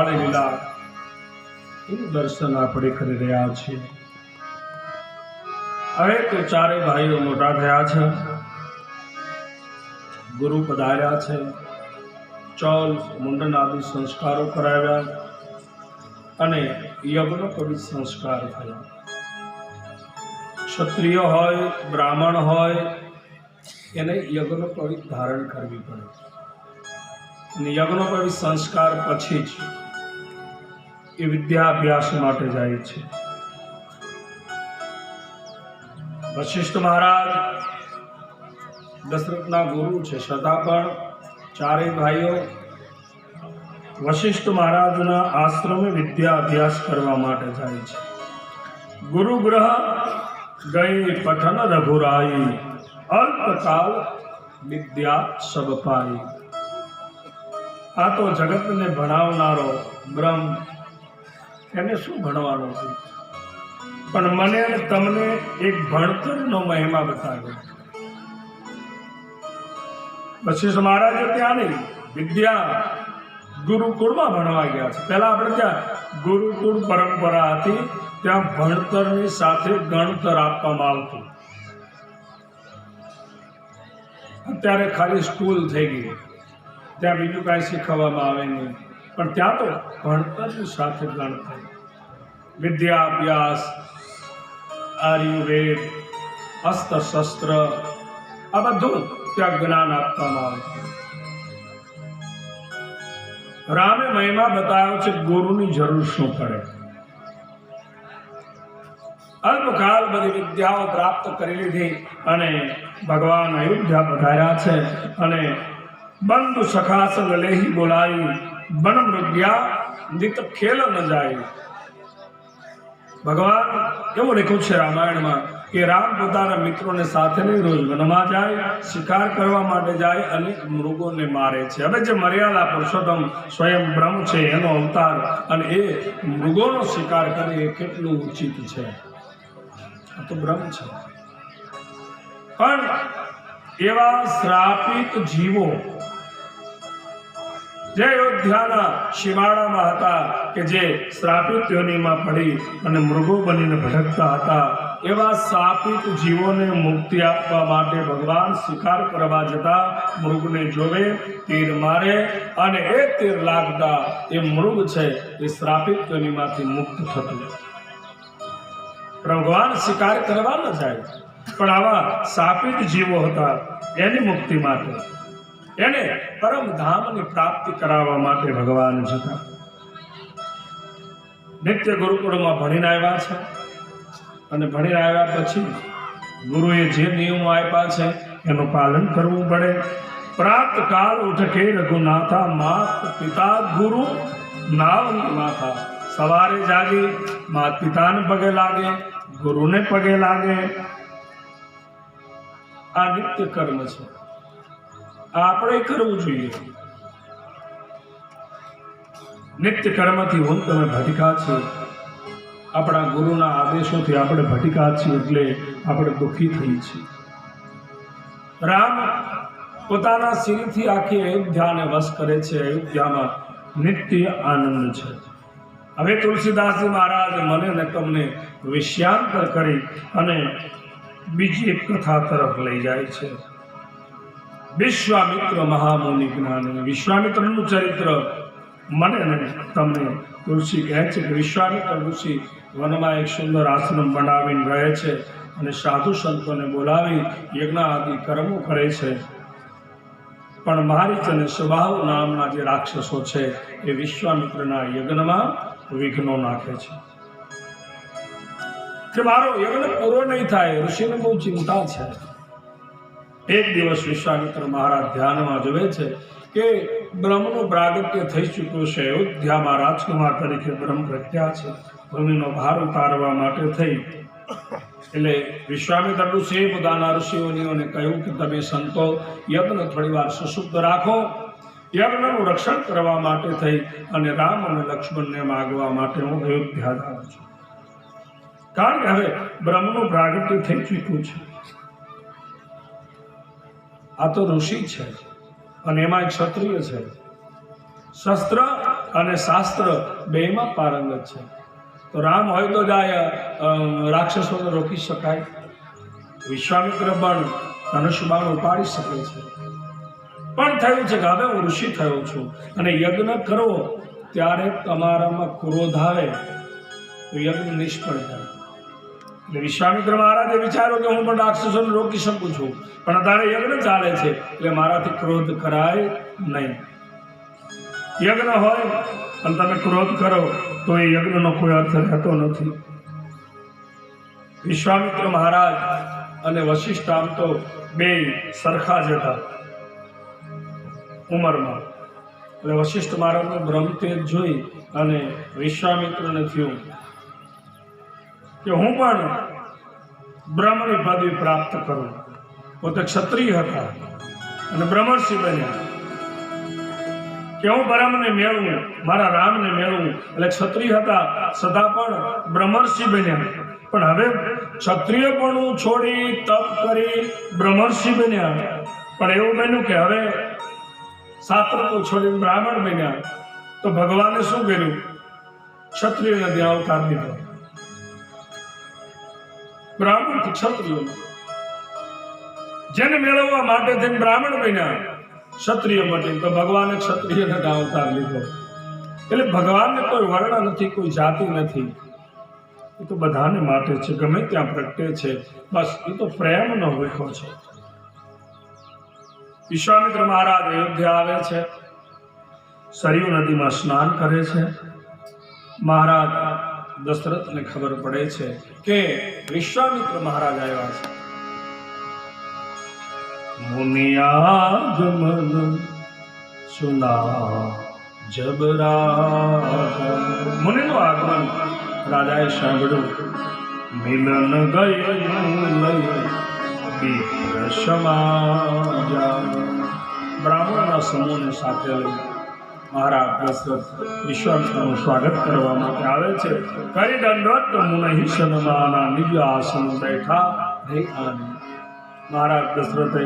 બાળ લીલા એનું દર્શન આપણે કરી રહ્યા છીએ। હવે તો ચારે ભાઈઓ મોટા થયા છે, ગુરુ પધાર્યા છે, ચૌલ મુંડન આદિ સંસ્કારો કરાવ્યા અને યજ્ઞોપવિત સંસ્કાર થયા। ક્ષત્રિય હોય બ્રાહ્મણ હોય એને યજ્ઞોપવિત ધારણ કરવી પડે અને યજ્ઞોપવિત સંસ્કાર પછી જ એ વિદ્યાભ્યાસ માટે જાય છે। વશિષ્ઠ મહારાજ દશરથના ગુરુ છે, છતાં પણ ચારેય ભાઈઓ વશિષ્ઠ મહારાજના આશ્રમે વિદ્યા અભ્યાસ કરવા માટે જાય છે। ગુરુ ગ્રહ ગઈ પઠન રઘુરાઈ, અલ્પકાલ વિદ્યા સબ પાઈ। આ તો જગતને ભણાવનારો બ્રહ્મ, એને શું ભણવાનું છે? પણ મને તમને એક ભણતરનો મહિમા બતાવ્યો। વશિષ્ઠ મહારાજે ત્યાં નહીં, વિદ્યા ગુરુકુળમાં ભણવા ગયા છે। પહેલા આપણે ત્યાં ગુરુકુળ પરંપરા હતી, ત્યાં ભણતરની સાથે ગણતર આપવામાં આવતું। અત્યારે ખાલી સ્કૂલ થઈ ગઈ, ત્યાં બીજું કાંઈ શીખવવામાં આવે નહીં, પણ ત્યાં તો ભણતરની સાથે ગણતર, વિદ્યા અભ્યાસ, આયુર્વેદ, અસ્ત્ર-શસ્ત્ર, આ બધું ત્યાં જ્ઞાન આપવામાં આવે છે। રામે મહિમા બતાવ્યો છે ગુરુની જરૂર શું પડે। અલ્પકાલ બધી વિદ્યાઓ પ્રાપ્ત કરી લીધી અને ભગવાન અયોધ્યા પધાર્યા છે અને બંધુ સખા સંગ લેહી બોલાઈ, બન મૃગ્યા નિત ખેલ ન જાય। ભગવાન એવું લખ્યું છે રામાયણમાં કે રામ પોતાના મિત્રોને સાથે નહીં રોજ વનમાં જાય, શિકાર કરવા માટે જાય અને મૃગોને મારે છે। હવે જે મર્યાદા પુરુષોત્તમ સ્વયં બ્રહ્મ છે એનો અવતાર અને એ મૃગોનો શિકાર કરે એ કેટલું ઉચિત છે? આ તો બ્રહ્મ છે। પણ એવા શ્રાપિત જીવો જે અયોધ્યાના સીમાડામાં હતા કે જે શ્રાપિત યોનિમાં પડી અને મૃગો બનીને ભટકતા હતા, એવા શ્રાપિત જીવોને મુક્તિ આપવા માટે ભગવાન શિકાર કરવા જતા મૃગને જોવે, તીર મારે અને એ તીર લાગતા એ મૃગ છે એ શ્રાપિત યોનિમાંથી મુક્ત થતું। ભગવાન શિકાર કરવા ન જાય, પણ આવા શાપિત જીવો હતા એની મુક્તિ માટે, એને પરમધામની પ્રાપ્તિ કરાવવા માટે ભગવાન જતા। નિત્ય ગુરુકુળમાં ભણીને આવ્યા છે અને ભણીને આવ્યા પછી ગુરુએ જે નિયમો આપ્યા છે એનું પાલન કરવું પડે। પ્રાત કાળ ઉઠકે રઘુનાથા, માત પિતા ગુરુ નાવની માથા। સવારે જાગી માત પિતાને પગે લાગે, ગુરુને પગે લાગે। આ નિત્ય કર્મ છે, આપણે કરવું જોઈએ। નિત્ય કર્મથી હું તમે ભટકા છે, આપણા ગુરુના આદેશોથી આપણે ભટકા છીએ એટલે આપણે દુઃખી થઈ છીએ। રામ પોતાના શિરથી આખી અયોધ્યાને વશ કરે છે, અયોધ્યામાં નિત્ય આનંદ છે। હવે તુલસીદાસજી મહારાજ મને ને તમને વિષયાંતર કરી અને બીજી એક કથા તરફ લઈ જાય છે। વિશ્વામિત્ર મહામુનિ જ્ઞાની, વિશ્વામિત્રનું ચરિત્ર મને ને તમને તુલસી કહે છે કે વિશ્વામિત્ર ઋષિ વનમાં એક સુંદર આશ્રમ બનાવીને રહે છે અને સાધુ સંતોને બોલાવી યજ્ઞ આદિ કર્મો કરે છે। પણ મારીચ અને સ્વભાવ નામના જે રાક્ષસો છે એ વિશ્વામિત્રના યજ્ઞમાં વિઘ્નો નાખે છે કે મારો યજ્ઞ પૂરો નહીં થાય। ઋષિને બહુ ચિંતા છે। એક દિવસ વિશ્વામિત્ર મહારાજ ધ્યાનમાં જોવે છે કે બ્રહ્મનું પ્રાગટ્ય થઈ ચૂક્યું છે, અયોધ્યામાં રાજકુમાર તરીકે બ્રહ્મ પ્રત્યા છે, ભૂમિનો ભાર ઉતારવા માટે થઈ। એટલે વિશ્વામિત્ર ઋષિએ પોતાના ઋષિઓને કહ્યું કે તમે સંતો યજ્ઞ થોડી વાર સુસુપ્ત રાખો, યજ્ઞનું રક્ષણ કરવા માટે થઈ અને રામ અને લક્ષ્મણને માગવા માટે હું અયોધ્યા જાઉં છું। કારણ કે હવે બ્રહ્મનું પ્રાગટ્ય થઈ ચૂક્યું છે। આ તો ઋષિ છે અને એમાં એક ક્ષત્રિય છે। શસ્ત્ર અને શાસ્ત્ર બેમાં પારંગત છે. તો રામ હોય તો જાય રાક્ષસોને રોકી શકાય. વિશ્વામિત્ર પણ ધનુષ બાણ ઉપાડી શકે છે. પણ થયું છે કે હવે હું ઋષિ થયો છું અને યજ્ઞ કરવો ત્યારે તમારામાં ક્રોધ આવે તો યજ્ઞ નિષ્ફળ જાય. એટલે વિશ્વામિત્ર મહારાજે વિચાર્યું કે હું પણ રાક્ષસોને રોકી શકું છું, પણ અત્યારે યજ્ઞ ચાલે છે એટલે મારાથી ક્રોધ કરાય નહીં. યજ્ઞ હોય અને તમે ક્રોધ કરો તો એ યજ્ઞનો કોઈ અર્થ રહેતો નથી. વિશ્વામિત્ર મહારાજ અને વશિષ્ઠ આમ તો બે સરખા જ હતા ઉંમરમાં. એટલે વશિષ્ઠ મહારાજનું બ્રહ્મતેજ જોઈ અને વિશ્વામિત્રને થયું કે હું પણ બ્રહ્મની પદવી પ્રાપ્ત કરું. પોતે ક્ષત્રિય હતા અને બ્રહ્મર્ષિ બન્યા કે હું બ્રહ્મને મેળવું, મારા રામને મેળવું. એટલે ક્ષત્રિય હતા છતાં પણ બ્રહ્મર્ષિ બન્યા. પણ હવે ક્ષત્રિયપણું છોડી તપ કરી બ્રહ્મર્ષિ બન્યા. પણ એવું બન્યું કે હવે શાસ્ત્રત્વ છોડીને બ્રાહ્મણ બન્યા. તો ભગવાને શું કર્યું? ક્ષત્રિય નદી અવતાર દીધો. બ્રાહ્મણ થી ક્ષત્રિય, જેને મેળવવા માટે થઈને બ્રાહ્મણ બન્યા ક્ષત્રિય માટે, તો ભગવાને ક્ષત્રિય નદી અવતાર લીધો. એટલે ભગવાનને કોઈ વર્ણ નથી, કોઈ જાતિ નથી. એ તો બધાને માટે છે, ગમે ત્યાં પ્રગટે છે. બસ એ તો પ્રેમનો વિખો છે. વિશ્વામિત્ર મહારાજ અયોધ્યા આવે છે, સરયુ નદીમાં સ્નાન કરે છે. મહારાજ દશરથને ખબર પડે છે કે વિશ્વામિત્ર મહારાજ આવ્યા છે. મુનિયાગમન સુના જબ રાજા, મુનિનું આગમન રાજાએ સાંભળ્યું. મિલન ગય સમાજા, બ્રાહ્મણના સમૂહને સાથે લઈ મહારાજ દશરથ વિશ્વામિત્રનું સ્વાગત કરવા માટે આવે છે. કરી દંડવત મુનિ સન્માના, નિજ આસન બેઠા ધૈર્યાની. મહારાજ દશરથે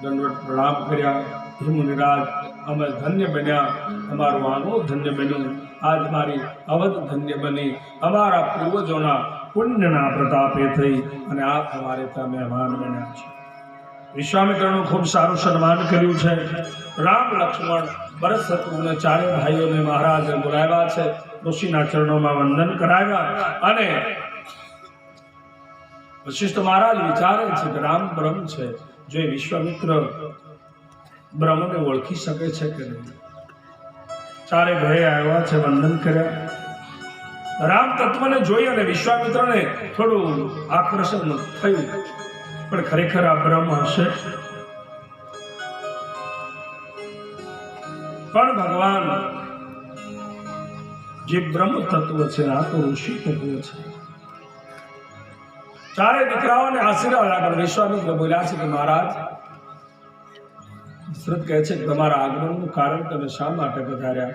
દંડવત પ્રણામ કર્યા. હે મુનિરાજ, અમે ધન્ય બન્યા, અમારું આનો ધન્ય બન્યું. આજ મારી અવધ ધન્ય બની, અમારા પૂર્વજોના પુણ્યના પ્રતાપે થઈ અને આપ અમારે ત્યાં મહેમાન બન્યા છે. વિશ્વામિત્રનું ખૂબ સારું સન્માન કર્યું છે. રામ, લક્ષ્મણ, ભરત, શત્રુઘ્ન ચારે ભાઈઓને મહારાજે બોલાવ્યા છે. ઋષિના ચરણોમાં વંદન કરાવ્યા. અને વશિષ્ઠ મહારાજ વિચારે છે કે રામ બ્રહ્મ છે, જો વિશ્વામિત્ર બ્રહ્મને ઓળખી શકે છે કે નહીં. ચારે ભાઈ આવ્યા છે, વંદન કર્યા. રામ તત્વને જોઈ અને વિશ્વામિત્રને થોડું આકર્ષણ થયું, પણ ખરેખર આ બ્રહ્મ હશે. પણ ભગવાન જે બ્રહ્મ તત્વ છે, આ તો ઋષિ તત્વ છે. ચારે દીકરાઓને આશીર્વાદ આપે. વિશ્વામિત્ર બોલ્યા છે કે મહારાજ, દશરથ કહે છે કે તમારા આગમનનું કારણ તમે શા માટે પધાર્યા?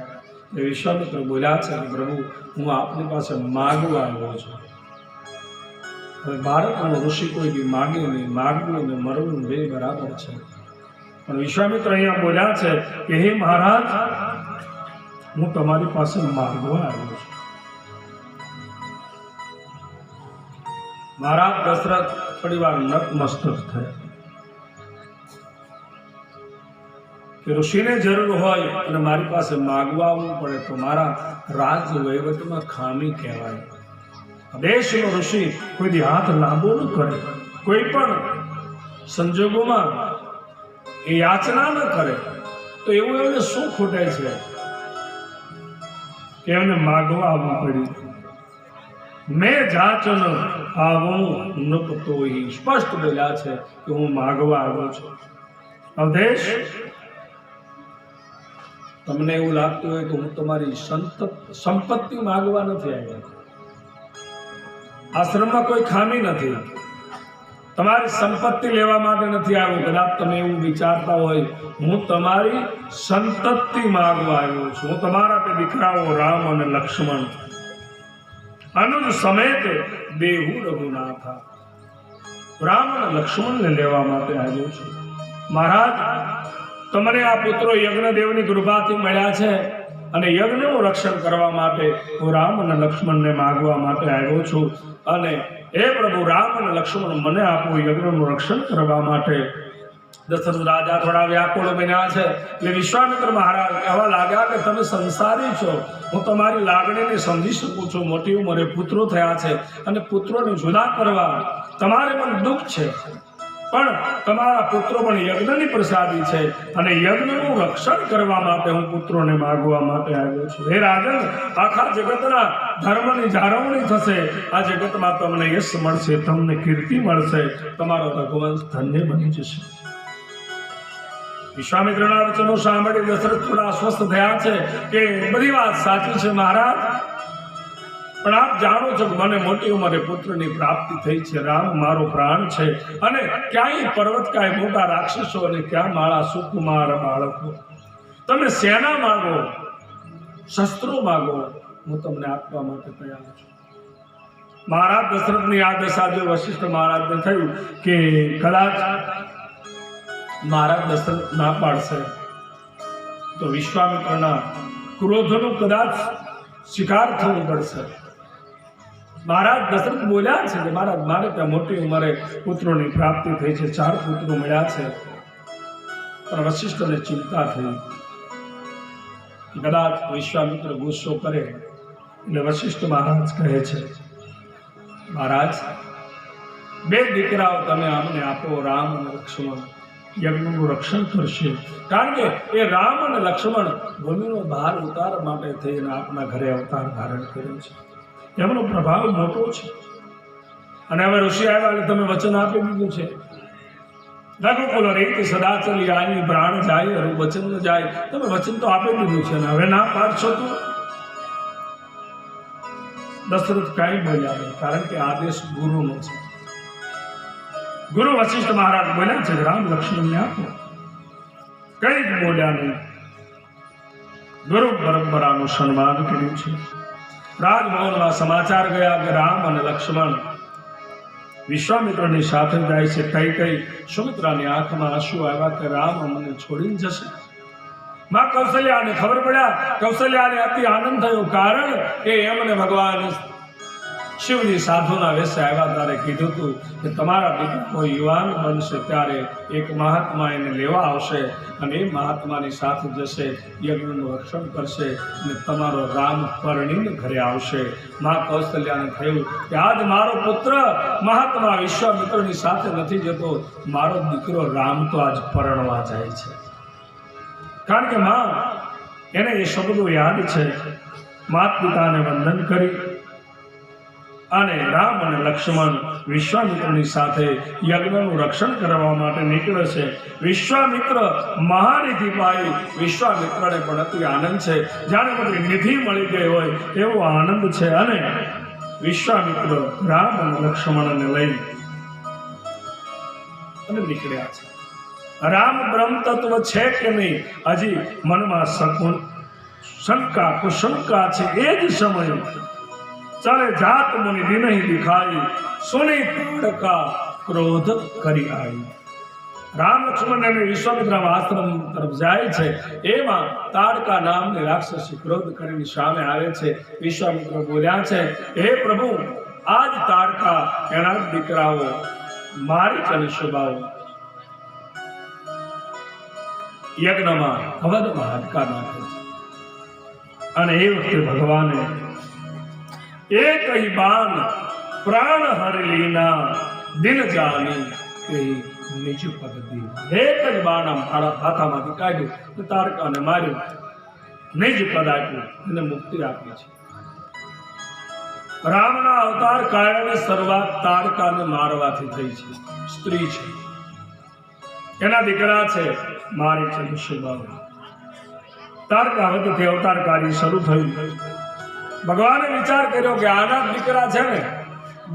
વિશ્વામિત્ર બોલ્યા છે કે પ્રભુ, હું આપની પાસે માગવા આવ્યો છું. હવે ભારતનો ઋષિ કોઈ બી માગે નહીં, માગવું અને મરવું બે બરાબર છે. પણ વિશ્વામિત્ર અહીંયા બોલ્યા છે કે હે મહારાજ, હું તમારી પાસે માગવા આવ્યો છું. મહારાજ દશરથ થોડી વાર નતમસ્તક થયા કે ઋષિને જરૂર હોય અને મારી પાસે માગવા આવવું પડે તો મારા રાજ વહીવટમાં ખામી કહેવાય. દેશનો ઋષિ કોઈ હાથ લાંબો ન કરે, કોઈ પણ સંજોગોમાં એ યાચના ન કરે, તો એવું એમને શું ખૂટે છે કે એમને માગવા આવવું પડ્યું. મેં જાચન આવું નપતો, સ્પષ્ટ બોલ્યા છે કે હું માગવા આવ્યો છું. અવધેશ, તમને એવું લાગતું હોય તો હું તમારી સંપત્તિ માગવા નથી આવ્યા. આશ્રમમાં કોઈ ખામી નથી, તમારી સંપત્તિ લેવા માટે નથી આવ્યો. કદાચ તમે એવું વિચારતા હોય હું તમારી સંતતિ માગવા આવ્યો છું. હું તમારા બે દીકરાઓ રામ અને લક્ષ્મણ અનુજ સમેત દેહુ રઘુનાથા, રામ અને લક્ષ્મણને લેવા માટે આવ્યો છું. મહારાજ, તમને આ પુત્રો યજ્ઞદેવની કૃપાથી મળ્યા છે. અને યજ્ઞનું રક્ષણ કરવા માટે હું રામ અને લક્ષ્મણને માગવા માટે આવ્યો છું. અને હે પ્રભુ રામ અને લક્ષ્મણ મને આપો યજ્ઞનું રક્ષણ કરવા માટે. દશરથ રાજા થોડા વ્યાકુળ બન્યા છે એટલે વિશ્વામિત્ર મહારાજ કહેવા લાગ્યા કે તમે સંસારી છો, હું તમારી લાગણીને સમજી શકું છું. મોટી ઉંમરે પુત્રો થયા છે અને પુત્રોને જુદા કરવા તમારે પણ દુઃખ છે, પણ તમારા પુત્રો પણ યજ્ઞની પ્રસાદી છે અને યજ્ઞનું રક્ષણ કરવા માટે હું પુત્રોને માગવા માટે આવ્યો છું. હે રાજન, આખા જગતના ધર્મની જાળવણી થશે, આ જગતમાં તમને યશ મળશે, તમને કીર્તિ મળશે, તમારો રઘુવંશ ધન્ય બની જશે. વિશ્વામિત્રના વચનો સાંભળી દશરથ થોડા અસ્વસ્થ થયા છે કે બધી વાત સાચી છે મહારાજ, પણ આપ જાણો છો કે મને મોટી ઉંમરે પુત્રની પ્રાપ્તિ થઈ છે. રામ મારો પ્રાણ છે અને ક્યાંય પર્વત કાંઈ મોટા રાક્ષસો અને ક્યાં મારા સુકુમાર બાળકો. તમે સેના માગો, શસ્ત્રો માગો, હું તમને આપવા માટે તૈયાર છું. મહારાજ દશરથની આ દશા જો વશિષ્ઠ મહારાજને થયું કે કદાચ મહારાજ દશરથ ના પાડશે તો વિશ્વામિત્રના ક્રોધનું કદાચ શિકાર થવું પડશે. મહારાજ દશરથ બોલ્યા છે કે મહારાજ મારે ત્યાં મોટી ઉંમરે પુત્રોની પ્રાપ્તિ થઈ છે, 4 પુત્રો મળ્યા છે. પણ વશિષ્ઠને ચિંતા થઈ કે કદાચ વિશ્વામિત્ર ગુસ્સો કરે એટલે વશિષ્ઠ મહારાજ કહે છે, મહારાજ 2 દીકરાઓ તમે અમને આપો, રામ અને લક્ષ્મણ, યજ્ઞનું રક્ષણ કરશે. કારણ કે એ રામ અને લક્ષ્મણ ભૂમિનો ભાર ઉતારવા માટે થઈને આપના ઘરે અવતાર ધારણ કર્યો છે, એમનો પ્રભાવ મોટો છે. અને હવે ઋષિ આવ્યા એટલે તમે વચન આપી દીધું છે, રઘુકુલ રીત સદા ચલી આવી, પ્રાણ જાય અરુ વચન ન જાય. તમે વચન તો આપી દીધું છે ને હવે ના પાડશો તો? દશરથ કાંઈ બોલ્યા નહીં, કારણ કે આદેશ ગુરુનો છે. ગુરુ વશિષ્ઠ મહારાજ બોલ્યા છે રામ લક્ષ્મણને આપો, કઈ જ બોલ્યા નહીં. ગુરુ પરંપરાનું સન્માન કર્યું છે. રાજભવનમાં સમાચાર ગયા કે રામ અને લક્ષ્મણ વિશ્વામિત્રની સાથે જાય છે. કઈ કઈ સુમિત્રાની આંખમાં આંસુ આવ્યા કે રામ અમને છોડીને જશે. માં કૌશલ્યાને ખબર પડ્યા, કૌશલ્યાને અતિ આનંદ થયો, કારણ કે એમને ભગવાન શિવજી સાધુના વેશે આવ્યા ત્યારે કીધું હતું કે તમારા દીકરો કોઈ યુવાન બનશે ત્યારે એક મહાત્મા એને લેવા આવશે અને એ મહાત્માની સાથે જશે, યજ્ઞનું રક્ષણ કરશે અને તમારો રામ પરણીને ઘરે આવશે. માં કૌશલ્યાને થયું કે આજ મારો પુત્ર મહાત્મા વિશ્વામિત્રની સાથે નથી જતો, મારો દીકરો રામ તો આજ પરણવા જાય છે. કારણ કે માં એને એ શબ્દો યાદ છે. માતા પિતાને વંદન કરી અને રામ અને લક્ષ્મણ વિશ્વામિત્રની સાથે યજ્ઞનું રક્ષણ કરવા માટે નીકળે છે. વિશ્વામિત્ર મહાનિધિ પાઈ વિશ્વામિત્રને પણ અતિ આનંદ છે, જાણે બધી નિધિ મળી ગઈ હોય એવો આનંદ છે. અને વિશ્વામિત્ર રામ અને લક્ષ્મણને લઈ અને નીકળ્યા છે. રામ બ્રહ્મ તત્વ છે કે નહીં હજી મનમાં શંકા કુશંકા છે. એ જ સમયે ચલે જાત મુનિ દિનહી દિખાઈ, સુની તાડકા ક્રોધ કરી આવી. રામ લક્ષ્મણ અને વિશ્વામિત્ર આશ્રમ તરફ જાય છે. એમાં તાડકા નામની રાક્ષસી ક્રોધ કરીને સામે આવે છે. વિશ્વામિત્ર બોલ્યા છે, હે પ્રભુ, આજ તાડકા એના દીકરાઓ મારી ચલી સ્વભાવ યજ્ઞમાં હવનમાં હાડકા નાખે છે. અને એ વખતે ભગવાને એક ही बाण प्राण हर लीना दिल जानी એ નિજ પદ દી. એક જ બાણ આમ હાથામાંથી કાઢ્યું, તારકાને માર્યું, નિજ પદ આપ્યું, એને મુક્તિ આપી છે. રામના અવતાર કાળની શરૂઆત તારકાને મારવાથી થઈ છે. સ્ત્રી છે, એના દીકરા છે મારી છે વિશ્વભાવ. તારકા વખતે અવતાર કાર્ય શરૂ થયું. ભગવાને વિચાર કર્યો કે આના દીકરા છે ને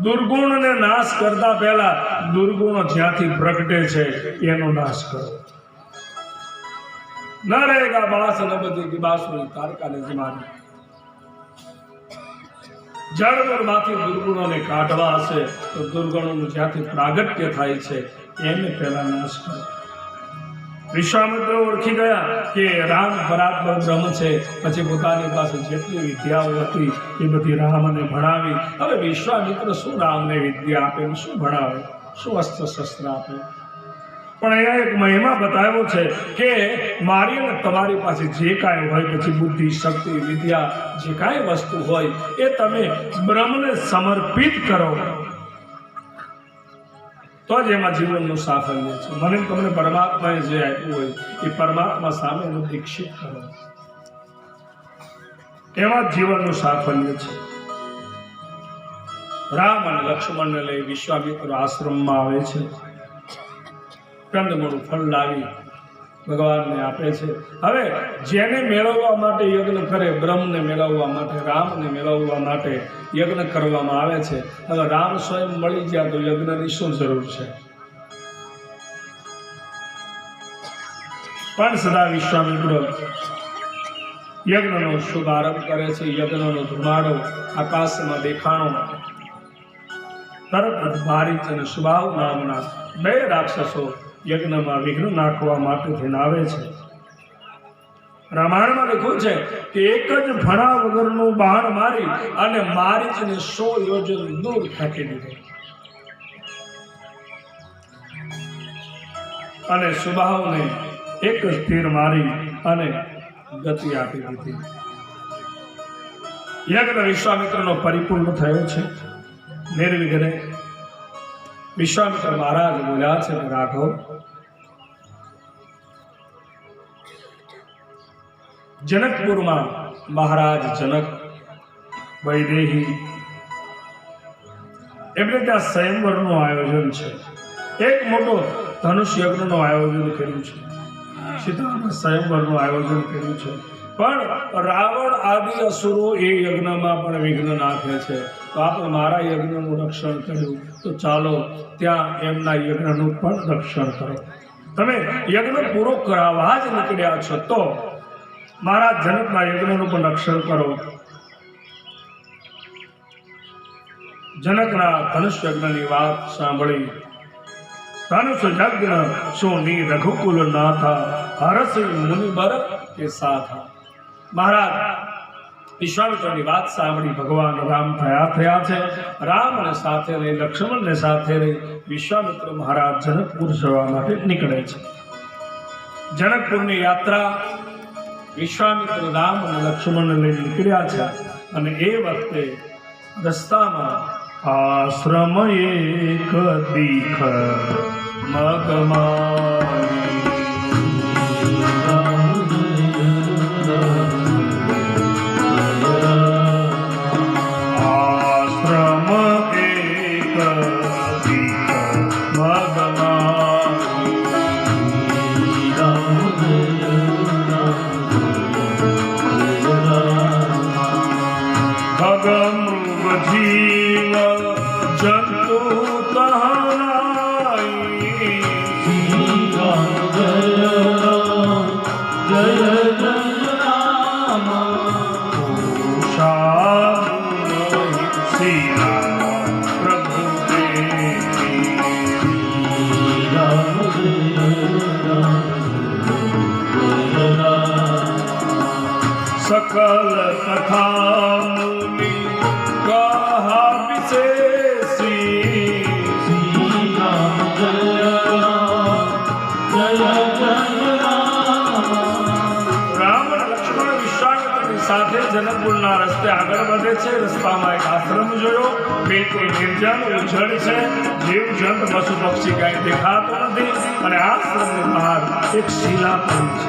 દુર્ગુણને નાશ કરતા પહેલા દુર્ગુણ જ્યાંથી પ્રગટે છે એનો નાશ કરો. ન રહેગા બાસ ન બધી બાસુરી તારકાને જમાની. જળમાંથી દુર્ગુણોને કાઢવા હશે તો દુર્ગુણોનું જ્યાંથી પ્રાગટ્ય થાય છે એને પહેલા નાશ કરો. વિશ્વામિત્ર ઓળખી ગયા કે રામ પરાત્પર બ્રહ્મ છે. પછી પોતાની પાસે જેટલી વિદ્યાઓ હતી એ બધી રામને ભણાવી. હવે વિશ્વામિત્ર શું રામને વિદ્યા આપે, શું ભણાવે, શું અસ્ત્ર શસ્ત્ર આપે? પણ અહીંયા એક મહિમા બતાવ્યો છે કે મારી અને તમારી પાસે જે કાંઈ હોય, પછી બુદ્ધિ, શક્તિ, વિદ્યા, જે કાંઈ વસ્તુ હોય એ તમે બ્રહ્મને સમર્પિત કરો તો જ એમાં જીવનનું સાફલ્ય છે. મને તમને પરમાત્માએ જે આપ્યું હોય એ પરમાત્મા સામે એનું દીક્ષિત કરો, એમાં જીવનનું સાફલ્ય છે. રામ અને લક્ષ્મણને લઈ વિશ્વામિત્ર આશ્રમમાં આવે છે. કંદમૂળ ફળ લાવી ભગવાનને આપે છે. હવે જેને મેળવવા માટે યજ્ઞ કરે, બ્રહ્મને મેળવવા માટે, રામને મેળવવા માટે યજ્ઞ કરવામાં આવે છે. હવે રામ સ્વયં મળી ગયા તો યજ્ઞની શું જરૂર છે? પણ સદા વિશ્વામિત્ર યજ્ઞનો શુભારંભ કરે છે. યજ્ઞનો ધુમાડો આકાશમાં દેખાણો. તરત મારીચ અને સુબાહુ નામના બે રાક્ષસો યજ્ઞમાં વિઘ્ન નાખવા માટે થઈને આવે છે. રામાયણમાં લખ્યું છે કે એક જ ફણા વગરનું બાણ મારી અને મારીચને 100 યોજન દૂર ફેંકી દીધો અને સુબાહુને એક જ તીર મારી અને ગતિ આપી દીધી. યજ્ઞ વિશ્વામિત્રનો પરિપૂર્ણ થયો છે નિર્વિઘ્ને. વિશ્વામિત્ર મહારાજ બોલ્યા છે, રાઘવ, જનકપુરમાં મહારાજ જનક, વૈદેહી, એમને ત્યાં સ્વયંવરનું આયોજન છે. એક મોટો ધનુષ યજ્ઞનું આયોજન કર્યું છે. સીતાના સ્વયંવરનું આયોજન કર્યું છે. પણ રાવણ આદિ અસુરો એ યજ્ઞમાં પણ વિઘ્ન નાખે છે. તો આપણે મારા યજ્ઞનું રક્ષણ કર્યું, તો ચાલો ત્યાં એમના યજ્ઞનું પણ રક્ષણ કરો. તમે યજ્ઞ પૂરો કરાવવા જ નીકળ્યા છો તો મારા જનકના યજ્ઞનું પણ રક્ષણ કરો. જનકના ધનુષ યજ્ઞની વાત સાંભળી ધનુષ યજ્ઞ સોની રઘુકુલ નાથા હરસ મુનિ બર કે સાથા. મહારાજ વિશ્વામિત્રની વાત સાંભળી ભગવાન રામ થયા છે. રામને સાથે રહી, લક્ષ્મણને સાથે રહી વિશ્વામિત્ર મહારાજ જનકપુર જવા માટે નીકળે છે. જનકપુરની યાત્રા વિશ્વામિત્ર રામ અને લક્ષ્મણને લઈ નીકળ્યા છે. અને એ વખતે રસ્તામાં આશ્રમ એક દીખ મગમારી सकल कथा मुनि कहा विशेषी राम लक्ष्मण विश्वामित्रनी સાથે જનકપુરના રસ્તે આગળ વધે છે. રસ્તામાં એક આશ્રમ જોયો, બિલકુલ નિર્જન ઉજળ છે, જીવ જંત પશુ પક્ષી કાંઈ દેખાતો નથી. અને આશ્રમની બહાર એક શિલા પડી છે,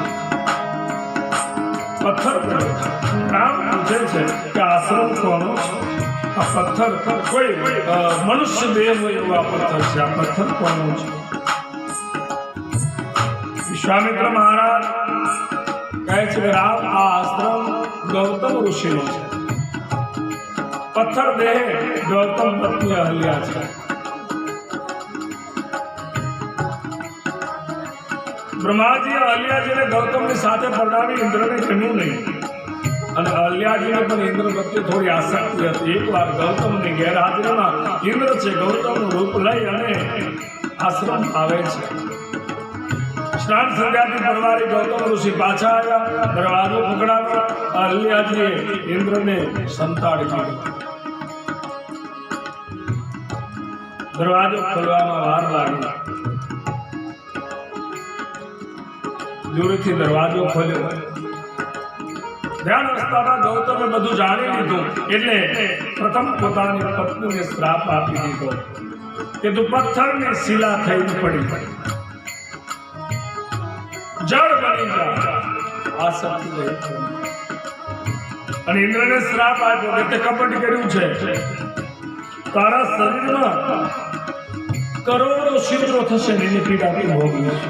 પથ્થર પડ્યો છે. રામ પૂછે છે કે આશ્રમ કોનો છે? આ પથ્થર કોઈ મનુષ્ય દેહ એવો આ પથ્થર છે. આ પથ્થર કોનો છે? વિશ્વામિત્ર મહારાજ કહે છે કે રામ, આ આશ્રમ ગૌતમ ઋષિનો છે. પથ્થર દેહ ગૌતમ પત્ની અહલ્યા છે. બ્રહ્માજી અહલ્યાજીને ગૌતમની સાથે પરણાવી ઇન્દ્રને ગમ્યું નહીં. અને અહલ્યાજીને પણ ઇન્દ્ર પ્રત્યે થોડી આસક્તિ હતી. એકવાર ગૌતમની ગેરહાજરીમાં ઇન્દ્ર છે ગૌતમનું રૂપ લઈ અને આશ્રમ આવે છે. સ્નાન સંધ્યાથી પરવારી ગૌતમ ઋષિ પાછા આવ્યા, દરવાજો પકડાવ્યો. અહલ્યાજીએ ઇન્દ્રને સંતાડી દીધો. દરવાજો ખોલવામાં વાર લાગી. દૂરથી દરવાજો ખોલ્યો. ધ્યાન અવસ્થામાં ગૌતમે બધું જાણી લીધું એટલે પ્રથમ પોતાની પત્નીને શ્રાપ આપી દીધો કે તું પથ્થરની શિલા થઈને પડી, જળ બની જા. આ સત્ય અને ઇન્દ્રને શ્રાપ આપ્યો કે તે કપટ કર્યું છે, તારા શરીરમાં કરોડો છિદ્રો થશે, એની પીડા તું ભોગવીશ.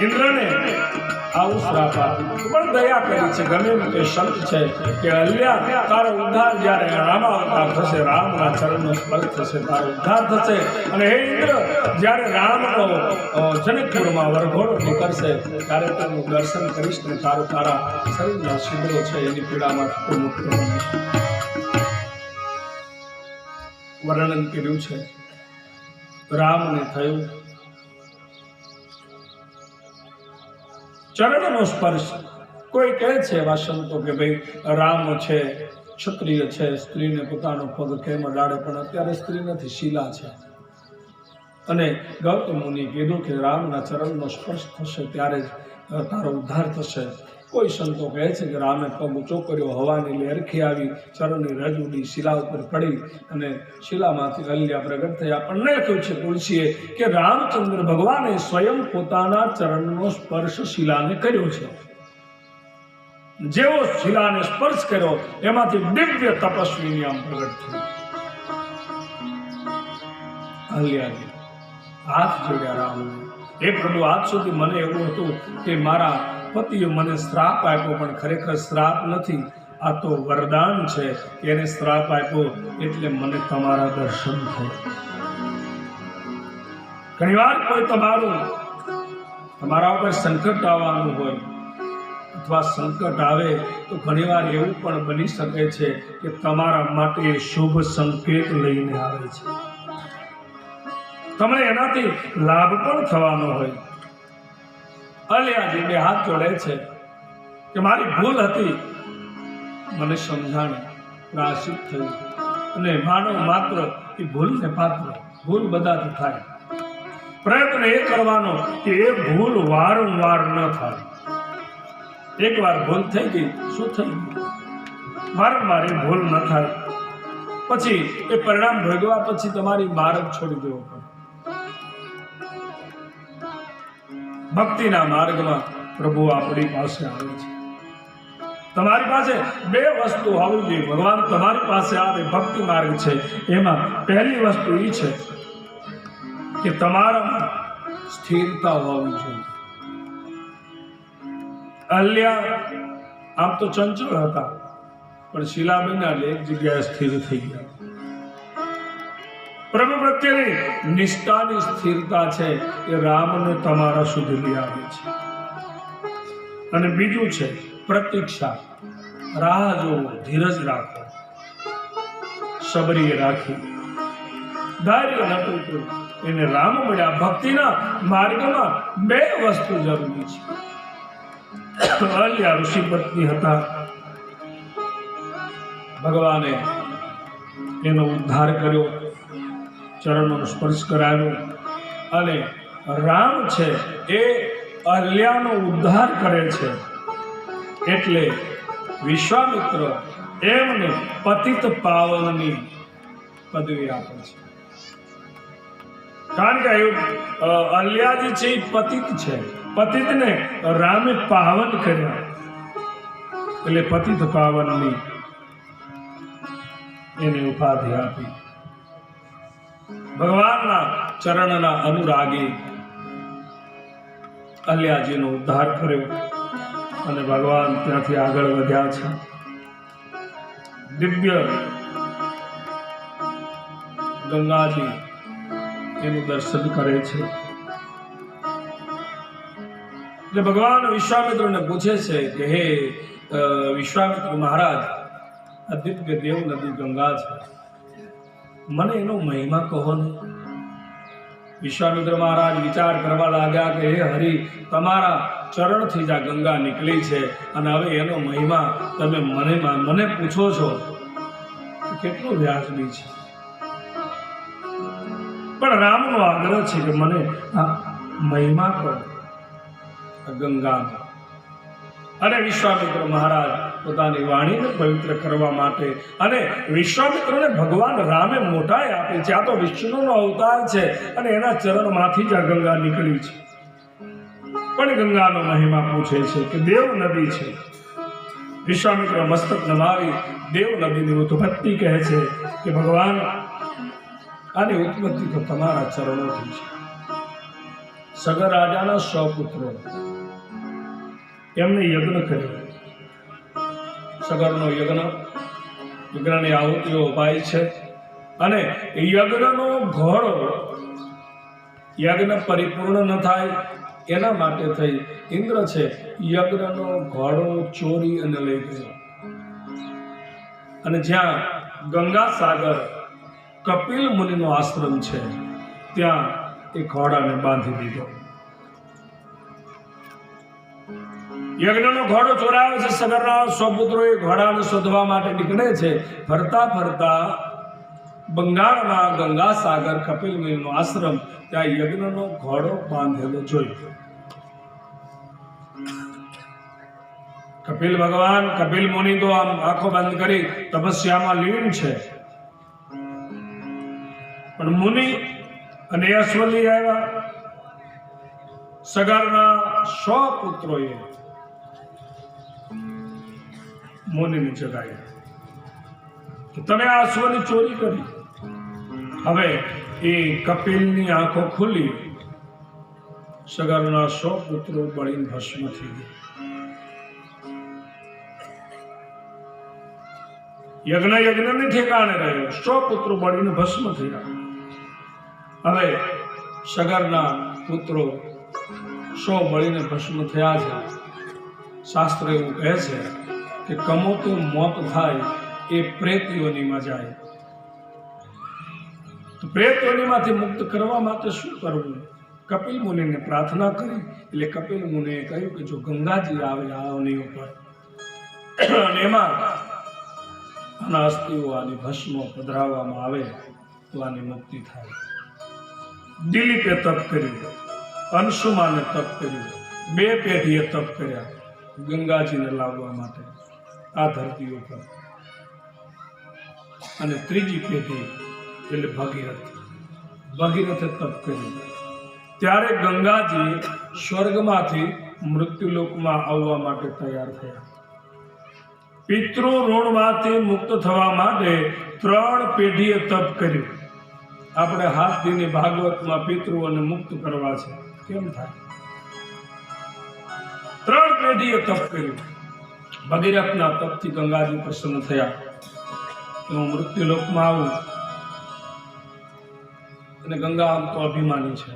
ઇન્દ્રને આવું શ્રાપ આપ્યું પણ દયા કરી છે. ગમે તે સંત છે કે અલ્યા તારો ઉદ્ધાર જ્યારે રામાવતાર થશે, રામના ચરણનો સ્પર્શ થશે, તારો ઉદ્ધાર થશે. અને હે ઇન્દ્ર, જ્યારે રામનો જનકપુરમાં વરઘોડો નીકળશે ત્યારે તેનું દર્શન કરીશ ને તારા શરીરના છિદ્રો છે એની પીડામાંથી મુક્ત બનીશ. વર્ણન કર્યું છે રામને થયું ચરણનો સ્પર્શ. કોઈ કહે છે એવા સંતો કે ભાઈ રામ છે, ક્ષત્રિય છે, સ્ત્રીને પોતાનો પગ કેમ અડાડે, પણ અત્યારે સ્ત્રી નથી, શીલા છે. અને ગૌતમ મુનિ કીધું કે રામના ચરણનો સ્પર્શ થશે ત્યારે જ તારો ઉદ્ધાર થશે. કોઈ સંતો કહે છે કે રામે પગ ઊંચો કર્યો, હવાની લહેરખી આવી, ચરણની રજ ઉડી, શિલા ઉપર પડી અને શિલામાંથી અલ્યા પ્રગટ થયા. આપણને લખ્યું છે તુલસીએ કે રામચંદ્ર ભગવાને સ્વયં પોતાના ચરણનો સ્પર્શ શિલાને કર્યો છે. જેવો શિલાને સ્પર્શ કર્યો એમાંથી દિવ્ય તપસ્વીની આમ પ્રગટ થઈ. અલ્યાજી હાથ જોડ્યા રામને, હે પ્રભુ, આજ સુધી મને એવું હતું કે મારા પતિએ મને શ્રાપ આપ્યો, પણ ખરેખર શ્રાપ નથી, આ તો વરદાન છે. એને શ્રાપ આપ્યો એટલે મને તમારા દર્શન થયા. ઘણીવાર કોઈ તમારા ઉપર સંકટ આવવાનું હોય અથવા સંકટ આવે તો ઘણીવાર એવું પણ બની શકે છે કે તમારા માટે શુભ સંકેત લઈને આવે છે, તમને એનાથી લાભ પણ થવાનો હોય. અલ્યાજી બે હાથ જોડે છે કે મારી ભૂલ હતી, મને સમજાણી, પ્રાયશ્ચિત થયું. અને માનવ માત્ર એ ભૂલને પાત્ર, ભૂલ બધાથી થાય. પ્રયત્ન એ કરવાનો કે એ ભૂલ વારંવાર ન થાય. એકવાર ભૂલ થઈ ગઈ, શું થઈ ગયું? વારંવાર એ ભૂલ ન થાય. પછી એ પરિણામ ભોગવા પછી તમારી માર્ગ છોડી દેવો પડે. ભક્તિના માર્ગમાં પ્રભુ આપણી પાસે આવે છે. તમારી પાસે બે વસ્તુ હોવી જોઈએ. ભગવાન તમારી પાસે આવે, ભક્તિ માર્ગ છે. એમાં પહેલી વસ્તુ એ છે કે તમારામાં સ્થિરતા હોવી જોઈએ. અલ્યા આમ તો ચંચળ હતા, પણ શિલાબેનના એક જગ્યાએ સ્થિર થઈ ગયા. પ્રભુ પ્રત્યેની નિષ્ઠાની સ્થિરતા છે એ રામને તમારા સુધી લઈ આવે છે. અને બીજું છે પ્રતીક્ષા, રાહ જોવો, ધીરજ રાખો, સબરી રાખી, ધૈર્ય ન તૂટવું. એને રામ મળ્યા. ભક્તિના માર્ગમાં બે વસ્તુ જરૂરી છે. અલ્યા ઋષિ પત્ની હતા, ભગવાને એનો ઉદ્ધાર કર્યો, ચરણનો સ્પર્શ કરાવ્યો. અને રામ છે એ અહલ્યાનો ઉદ્ધાર કરે છે એટલે વિશ્વામિત્ર એમને પતિત પાવનની પદવી આપે છે. કારણ કે અહલ્યાજી છે એ પતિત છે, પતિતને રામે પાવન કર્યા એટલે પતિત પાવનની એને ઉપાધિ આપી. ભગવાનના ચરણના અનુરાગી અહલ્યાજીનો ઉદ્ધાર કર્યો અને ભગવાન ત્યાંથી આગળ વધ્યા છે. દિવ્ય ગંગાજી એનું દર્શન કરે છે. એટલે ભગવાન વિશ્વામિત્રને પૂછે છે કે હે વિશ્વામિત્ર મહારાજ, આ દિવ્ય દેવ નદી ગંગા છે, મને એનો મહિમા કહો ને. વિશ્વામિત્ર મહારાજ વિચાર કરવા લાગ્યા કે હે હરિ, તમારા ચરણથી જ આ ગંગા નીકળી છે અને હવે એનો મહિમા તમે મને પૂછો છો, કેટલું વ્યાજબી છે. પણ રામનો આગ્રહ છે કે મને આ મહિમા કહો ગંગાનો. અને વિશ્વામિત્ર મહારાજ પોતાની વાણીને પવિત્ર કરવા માટે, અને વિશ્વામિત્રને ભગવાન રામે મોટાઈ આપી છે. આ તો વિષ્ણુનો અવતાર છે અને એના ચરણમાંથી જ આ ગંગા નીકળી છે. પણ ગંગાનો મહિમા પૂછે છે કે દેવ નદી છે. વિશ્વામિત્ર મસ્તક નમાવી દેવ નદીની ઉત્પત્તિ કહે છે કે ભગવાન આની ઉત્પત્તિ તો તમારા ચરણોથી છે. સગર રાજાના 100 પુત્રો એમને યજ્ઞ કર્યો. સગરનો યજ્ઞની આહુતિઓ અપાય છે અને યજ્ઞનો ઘોડો યજ્ઞ પરિપૂર્ણ ન થાય એના માટે થઈ ઇન્દ્ર છે યજ્ઞનો ઘોડો ચોરી અને લઈ ગયો. અને જ્યાં ગંગા સાગર કપિલ મુનિનો આશ્રમ છે ત્યાં એ ઘોડાને બાંધી દીધો. યજ્ઞનો ઘોડો ચોરાયો છે. સગરના 100 પુત્રો એ ઘોડાને શોધવા માટે નીકળે છે. ફરતા ફરતા બંગાળમાં ગંગા સાગર કપિલ મુનિનો આશ્રમ ત્યાં યજ્ઞનો ઘોડો બાંધેલો જોયો. કપિલ ભગવાન, કપિલ મુનિ તો આમ આંખો બંધ કરી તપસ્યામાં લીન છે. પણ મુનિ અને અશ્વલી આવ્યા. સગરના 100 પુત્રોએ મુનિની જગાઈ કે તમે આ અશ્વની ચોરી કરી. હવે એ કપિલની આંખો ખુલી. સગરના 100 પુત્રો બળીને ભસ્મ થઈ ગયા. યજ્ઞની ઠેકાણે રહ્યો. 100 પુત્રો બળીને ભસ્મ થયા. હવે સગરના પુત્રો 100 બળીને ભસ્મ થયા છે. શાસ્ત્ર એવું કહે છે કે કમોતે મોત થાય એ પ્રેત યોનિમાં જાય. તો પ્રેત યોનિમાંથી મુક્ત કરવા માટે શું કરવું? કપિલ મુનિને પ્રાર્થના કરી. એટલે કપિલ મુનિએ કહ્યું કે જો ગંગાજી આવે આ યોનિ ઉપર અને એમાં આના અસ્થિઓ આની ભસ્મો પધરાવવામાં આવે તો આની મુક્તિ થાય. દિલીપે તપ કર્યું, અંશુમાને તપ કર્યું, 2 પેઢીએ તપ કર્યા ગંગાજીને લાવવા માટે આ ધરતી ઉપર. અને 3જી પેઢી એટલે ભગીરથે તપ કર્યું. ત્યારે ગંગાજી સ્વર્ગમાંથી મૃત્યુલોકમાં આવવા માટે તૈયાર થયા. પિતૃ ઋણમાંથી મુક્ત થવા માટે 3 પેઢીએ તપ કર્યું. આપણે હાથ દીની ભાગવતમાં પિતૃઓને મુક્ત કરવા છે. કેમ થાય? 3 પેઢીએ તપ કર્યું. ભગીરથના તપથી ગંગાજી પ્રસન્ન થયા કે હું મૃત્યુલોકમાં આવું. અને ગંગા આમ તો અભિમાની છે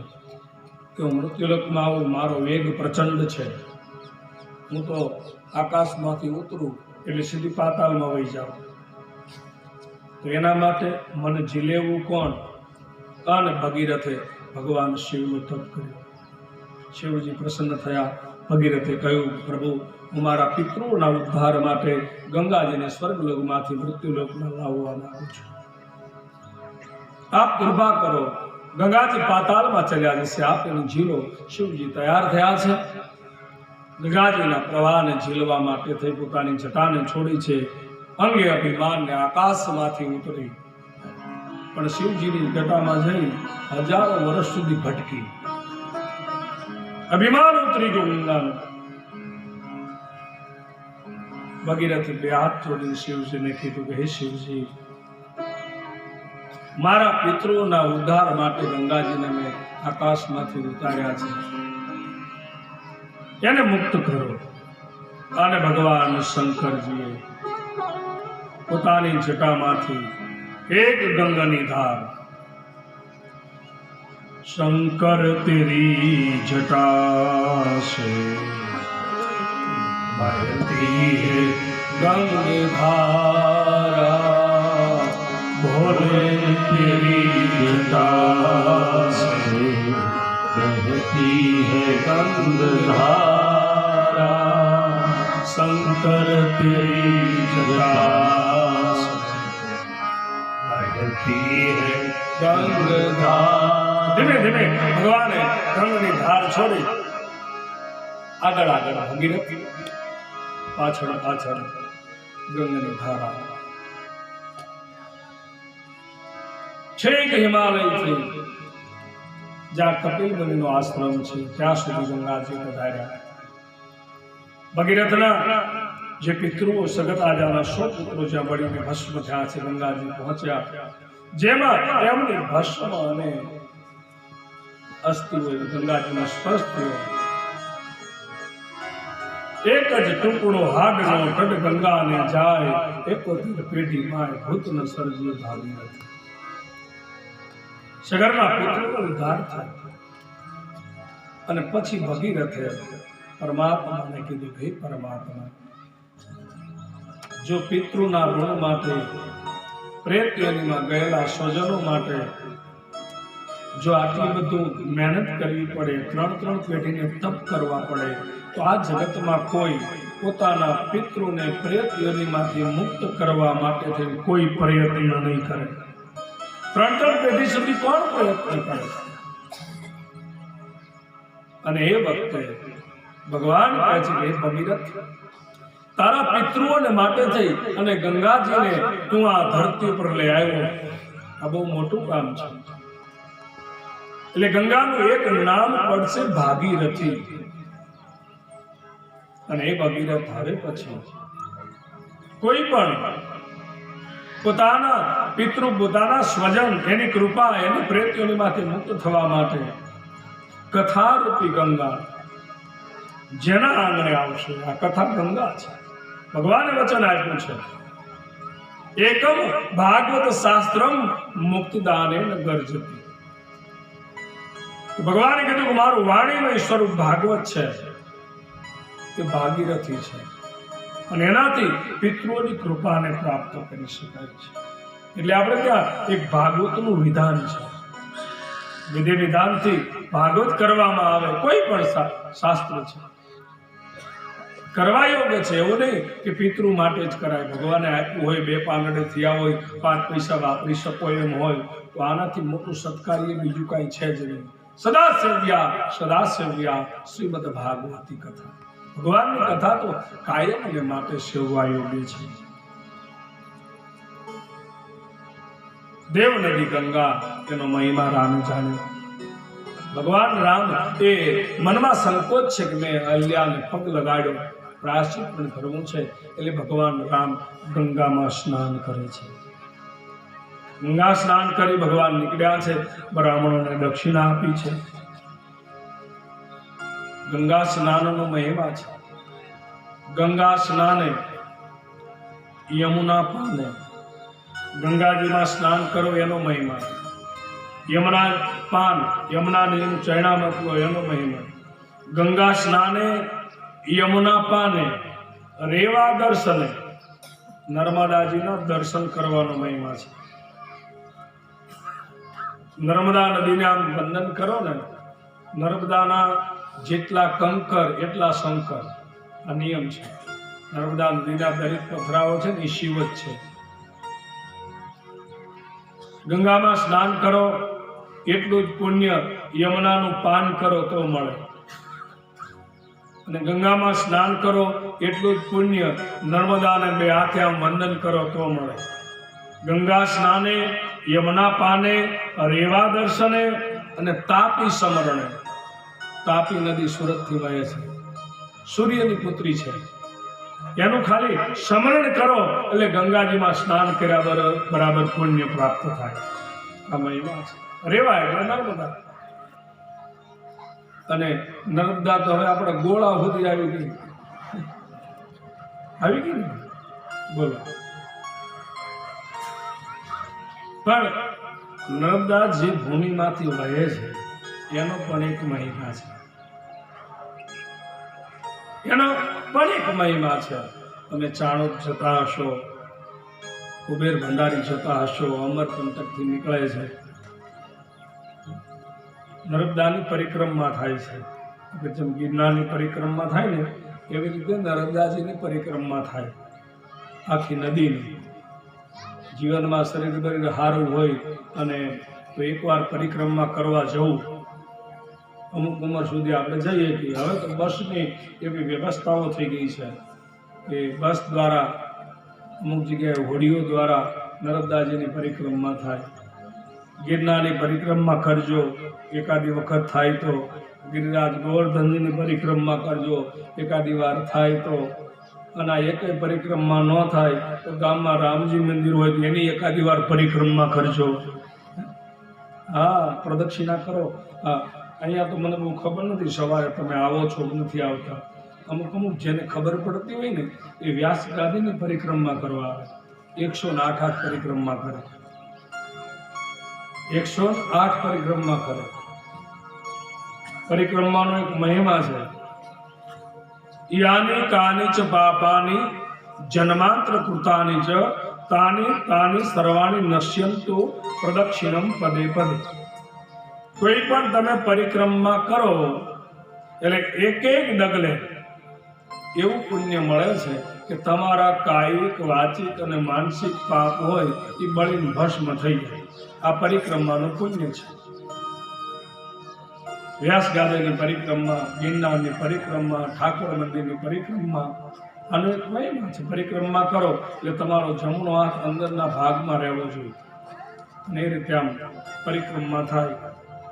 કે હું મૃત્યુલોકમાં આવું, મારો વેગ પ્રચંડ છે, હું તો આકાશમાંથી ઉતરું એટલે સીધી પાતાળમાં વહી જાઉં. તો એના માટે મને ઝીલેવું કોણ? અને ભગીરથે ભગવાન શિવનું તપ કર્યું. શિવજી પ્રસન્ન થયા. ભગીરથે કહ્યું, પ્રભુ હું મારા પિતૃઓના ઉદ્ધાર માટે ગંગાજીને સ્વર્ગલોકમાંથી મૃત્યુલોકમાં લાવવા માંગુ છું. આપ કૃપા કરો. ગંગાજી પાતાળમાં ચલ્યા જશે, આપ એને ઝીલો. શિવજી તૈયાર થયા છે. ગંગાજીના પ્રવાહને ઝીલવા માટે થઈ પોતાની જટાને છોડી છે. અંગે અભિમાનને આકાશમાંથી ઉતરી. પણ શિવજીની જટામાં જઈ 1000 વર્ષ સુધી ભટકી. અભિમાન ઉતરી ગયું ગંગાનું. ભગીરથે 2 હાથ જોડીને શિવજીને કીધું કે હે શિવજી, મારા પિતૃઓના ઉદ્ધાર માટે ગંગાજીને મેં આકાશમાંથી ઉતાર્યા છે, એને મુક્ત કરો. અને ભગવાન શંકરજીએ પોતાની જટામાંથી એક ગંગાની ધાર, શંકર તેરી જટા से बहती है गंगाधारा बोले तेरी जटा से बहती है गंगाधारा, शंकर तेरी जटा से बहती है गंगाधारा। धीमे धीमे भगवाने ગંગની ધાર છોડી આગળ આગળ ભગીરથ, પાછળ પાછળ ગંગની ધારા. છેક હિમાલયથી જ્યાં કપિલ મુનિનો આશ્રમ છે ત્યાં સુધી ગંગાજી પધાર્યા. ભગીરથના જે પિતૃઓ સગત રાજાના 100 પુત્રો જ્યાં બળીને ભસ્મ થયા છે, ગંગાજી પહોંચ્યા, જેમાં તેમની ભસ્મ અને અસ્થિઓ ગંગાજીમાં સ્પર્શ થયો. એક જ ટુકડો હાડનો ટડ ગંગાને જાય, 71 પેઢી માય ભૂત ન સર્જ્યો ભાવી નથી. સગરના પુત્રનો ઉદ્ધાર થાય અને પછી ભગીરથે પરમાત્માને કીધું, હે પરમાત્મા, જો પિતૃના ઋણ માટે, પ્રેત યોનિમાં ગયેલા સ્વજનો માટે જો આટલી બધું મહેનત કરવી પડે, 3 પેઢીને તપ કરવા પડે, તો આ જગતમાં કોઈ પોતાના પિતૃને પ્રેત યોનિમાંથી મુક્ત કરવા માટે કોઈ પ્રયત્ન નહીં કરે. 3 પેઢી સુધી કોણ પ્રયત્ન કરે? અને એ વખતે ભગવાન કહે છે કે ભગીરથ, તારા પિતૃઓને માટે થઈ અને ગંગાજીને તું આ ધરતી પર લઈ આવ્યો, આ બહુ મોટું કામ છે. એટલે ગંગાનું એક નામ પડશે ભાગીરથી. અને એ ભગીરથ હવે પછી કોઈ પણ પોતાના પિતૃ, પોતાના સ્વજન, એની કૃપા, એની પ્રેત્યોનીમાંથી મુક્ત થવા માટે કથારૂપી ગંગા જેના આંગણે આવશે, આ કથા ગંગા છે. ભગવાને વચન આપ્યું છે, એકમ ભાગવત શાસ્ત્રમ મુક્તિદાનેન ગર્જતી. ભગવાને કીધું કે મારું વાણીમય સ્વરૂપ ભાગવત છે, તે ભાગીરથી છે, અને એનાથી પિતૃઓની કૃપાને પ્રાપ્ત કરી શકાય છે. એટલે આપણે ત્યાં એક ભાગવતનું વિધાન છે. વિધિ વિધાનથી ભાગવત કરવામાં આવે, કોઈ પણ શાસ્ત્ર છે કરવા યોગ્ય છે. એવું નહીં કે પિતૃ માટે જ કરાય. ભગવાને આપ્યું હોય, 2 પાંગડે થયા હોય, 5 પૈસા વાપરી શકો એમ હોય, તો આનાથી મોટું સત્કાર્ય બીજું કાંઈ છે જ નહીં. સદા સેવ્યા શ્રીમદ ભાગવતી કથા. ભગવાનની કથા તો કાયમ અને માટે સેવવા યોગ્ય છે. દેવ નદી ગંગા, એનો મહિમા રામે જાણ્યો. ભગવાન રામ એ મનમાં સંકોચ છે કે મેં અહલ્યાને પગ લગાડ્યો, પ્રાયશ્ચિત પણ કરવું છે. એટલે ભગવાન રામ ગંગામાં સ્નાન કરે છે. ગંગા સ્નાન કરી ભગવાન નીકળ્યા છે. બ્રાહ્મણોને દક્ષિણા આપી છે. ગંગા સ્નાનનો મહિમા છે. ગંગા સ્નાને યમુના પાને, ગંગાજીમાં સ્નાન કરો એનો મહિમા. યમુના પાન, યમુનાને ચરણામાં પીવો એનો મહિમા. ગંગા સ્નાને યમુના પાને રેવા દર્શને, નર્મદાજીના દર્શન કરવાનો મહિમા છે. નર્મદા નદીને આમ વંદન કરો ને, નર્મદાના જેટલા કંકર એટલા શંકર, આ નિયમ છે. નર્મદા નદીના દરેક પથરાઓ છે ને એ શિવ જ છે. ગંગામાં સ્નાન કરો એટલું જ પુણ્ય યમુનાનું પાન કરો તો મળે, અને ગંગામાં સ્નાન કરો એટલું જ પુણ્ય નર્મદાને 2 હાથે આમ વંદન કરો તો મળે. ગંગા સ્નાને યમુના પાને રેવા દર્શને અને તાપી સમરણે. તાપી નદી સુરતથી વહે છે, સૂર્યની પુત્રી છે. એનું ખાલી સ્મરણ કરો એટલે ગંગાજીમાં સ્નાન કર્યા બરાબર પુણ્ય પ્રાપ્ત થાય. આ મહિમા છે. રેવા એટલે નર્મદા, અને નર્મદા તો હવે આપણે ગોળા સુધી આવી ગઈ ને, બોલો. પણ નર્મદા જે ભૂમિમાંથી વહે છે એનો પણ એક મહિમા છે. એનો પણ એક મહિમા છે. તમે ચાણોદ જતા હશો, કુબેર ભંડારી જતા હશો, અમરકંટકથી નીકળે છે, નર્મદાની પરિક્રમા થાય છે. જેમ ગિરનારની પરિક્રમા થાય ને એવી રીતે નર્મદાજીની પરિક્રમા થાય આખી નદીની. જીવનમાં શરીર બરીર સારું હોય અને તો એકવાર પરિક્રમા કરવા જવું, અમુક ઉંમર સુધી આપણે જઈએ છીએ. હવે તો બસની એવી વ્યવસ્થાઓ થઈ ગઈ છે કે બસ દ્વારા અમુક જગ્યાએ હોડીઓ દ્વારા નર્મદાજીની પરિક્રમા થાય. ગિરનારની પરિક્રમા કરજો, એકાદી વખત થાય તો. ગિરિરાજ ગોવર્ધનજીની પરિક્રમા કરજો, એકાદી વાર થાય તો. અને આ એકેય પરિક્રમા ન થાય તો ગામમાં રામજી મંદિર હોય તો એની એકાદી વાર પરિક્રમા કરજો. હા, પ્રદક્ષિણા કરો. હા, અહીંયા તો મને બહુ ખબર નથી સવારે તમે આવો છો નથી આવતા. અમુક જેને ખબર પડતી હોય ને એ વ્યાસ ગાદીની પરિક્રમા કરવા આવે. 108 પરિક્રમા કરે, 108 પરિક્રમા કરે. પરિક્રમાનો એક મહિમા છે. યાની કાની ચ પાપાની જન્માંતર કૃતાની ચ તાની તાની સર્વાણી નશ્યંતુ પ્રદક્ષિણમ પદે પદે. કોઈ પણ તમે પરિક્રમા કરો એટલે એક એક ડગલે એવું પુણ્ય મળે છે કે તમારા કાયિક, વાચિક અને માનસિક પાપ હોય એ બળીને ભસ્મ થઈ જાય. આ પરિક્રમાનું પુણ્ય છે. વ્યાસ ગાદીની પરિક્રમા, ગિરનારની પરિક્રમા, ઠાકોર મંદિરની પરિક્રમા, આનો એક મહિમા છે. પરિક્રમા કરો એટલે તમારો જમણો હાથ અંદરના ભાગમાં રહેવો જોઈએ અને એ રીતે આમ પરિક્રમા થાય.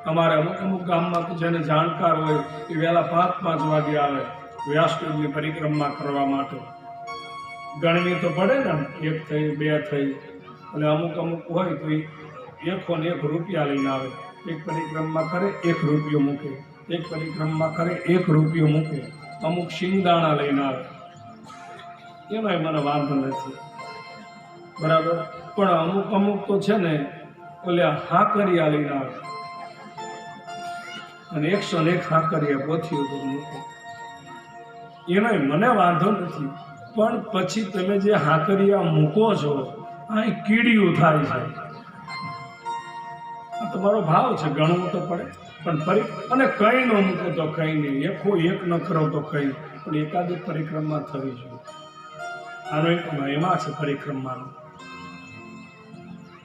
અમારે અમુક ગામમાં તો જેને જાણકાર હોય એ વહેલા 5-5 વાગે આવે વ્યાસપીઠની પરિક્રમા કરવા માટે. ગણવી તો પડે ને, 1 થઈ 2 થઈ, અને અમુક હોય તો 1 રૂપિયા લઈને આવે. એક પરિક્રમા કરે 1 રૂપિયો મૂકે, એક પરિક્રમા કરે 1 રૂપિયો મૂકે. અમુક શિંગદાણા લઈને આવે. એમાંય મને વાંધો નથી, બરાબર. પણ અમુક તો છે ને ઓલા હાંકરિયા લઈને આવે અને 101 હાંકરિયા પોથીઓ તો મૂકે. એમાંય મને વાંધો નથી, પણ પછી તમે જે હાંકરિયા મૂકો છો અહીં કીડીયું થાય છે. તમારો ભાવ છે, ગણવું તો પડે. પણ અને કંઈ ન મૂકો તો કંઈ નહીં, એક ન કરો તો કંઈ, પણ એકાદી પરિક્રમા થવી જોઈએ. આનો એક મહિમા છે પરિક્રમાનો.